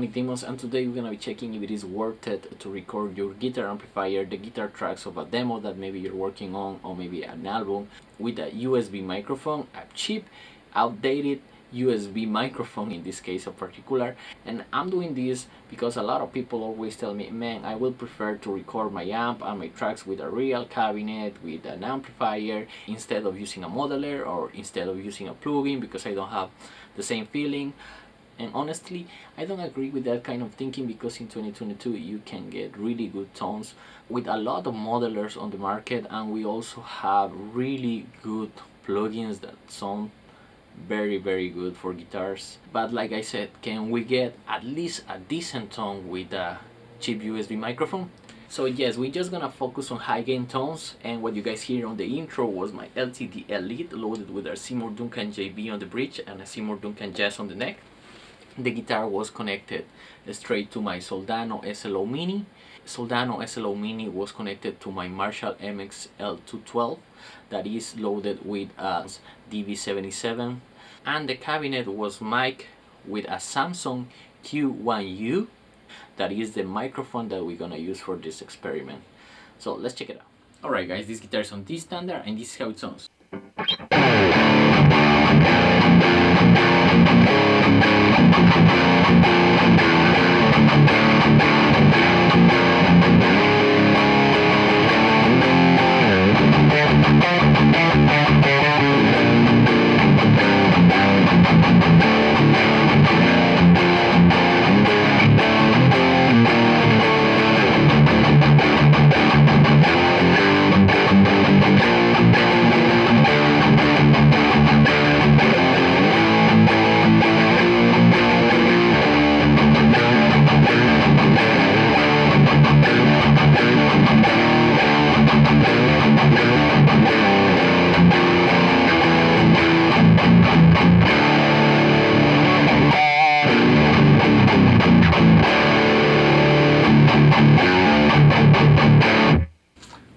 Electronic Demos, and today we're gonna be checking if it is worth it to record your guitar amplifier, the guitar tracks of a demo that maybe you're working on, or maybe an album, with a USB microphone, a cheap, outdated USB microphone in this case in particular. And I'm doing this because a lot of people always tell me, man, I will prefer to record my amp and my tracks with a real cabinet with an amplifier instead of using a modeler or instead of using a plugin, because I don't have the same feeling. And honestly, I don't agree with that kind of thinking, because in 2022 you can get really good tones with a lot of modelers on the market, and we also have really good plugins that sound very good for guitars. But like I said, can we get at least a decent tone with a cheap USB microphone? So yes, we're just gonna focus on high gain tones, and what you guys hear on the intro was my Ltd Elite loaded with a Seymour Duncan JB on the bridge and a Seymour Duncan Jazz on the neck. The guitar was connected straight to my Soldano SLO Mini. Soldano SLO Mini was connected to my Marshall MX-L212 that is loaded with a DV77, and the cabinet was mic'd with a Samson Q1U. That is the microphone that we're gonna use for this experiment. So let's check it out. Alright guys, this guitar is on D standard and this is how it sounds.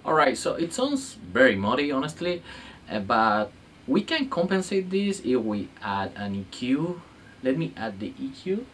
Alright, so it sounds very muddy honestly, but we can compensate this if we add an EQ. Let me add the EQ.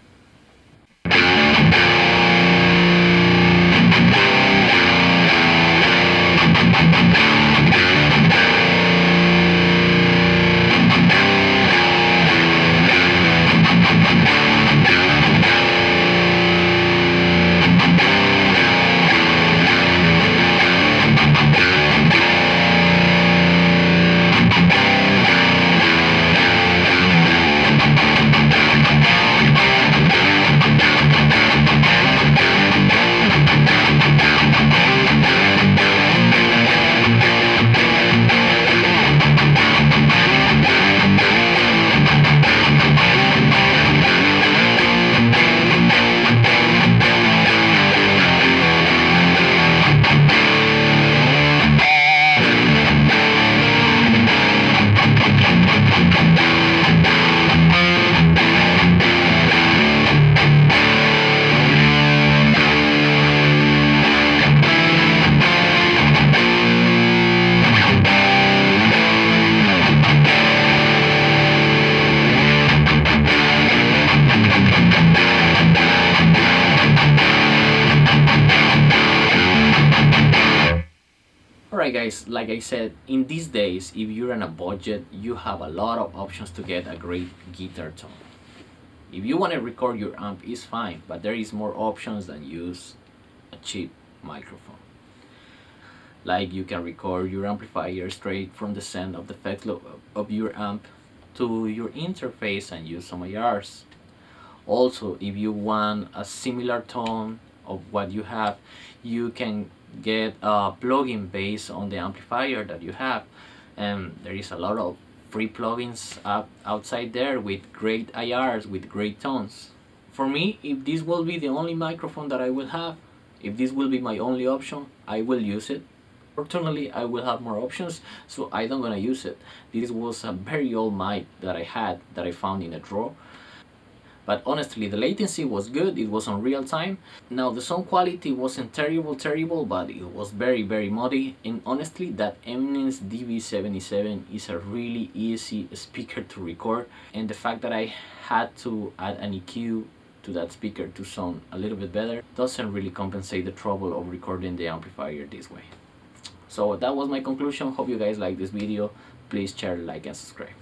Alright guys, like I said, in these days, if you're on a budget, you have a lot of options to get a great guitar tone. If you want to record your amp, it's fine, but there is more options than use a cheap microphone. Like you can record your amplifier straight from the send of the effect loop of your amp to your interface and use some IRs. Also, if you want a similar tone of what you have, you can get a plugin based on the amplifier that you have, and there is a lot of free plugins outside there with great IRs, with great tones. For me, if this will be the only microphone that I will have, if this will be my only option, I will use it. Fortunately, I will have more options, so I don't gonna use it. This was a very old mic that I had, that I found in a drawer. But honestly, the latency was good, it was on real time. Now the sound quality wasn't terrible, but it was very muddy. And honestly, that Eminence DV77 is a really easy speaker to record. And the fact that I had to add an EQ to that speaker to sound a little bit better, doesn't really compensate the trouble of recording the amplifier this way. So that was my conclusion. Hope you guys like this video. Please share, like, and subscribe.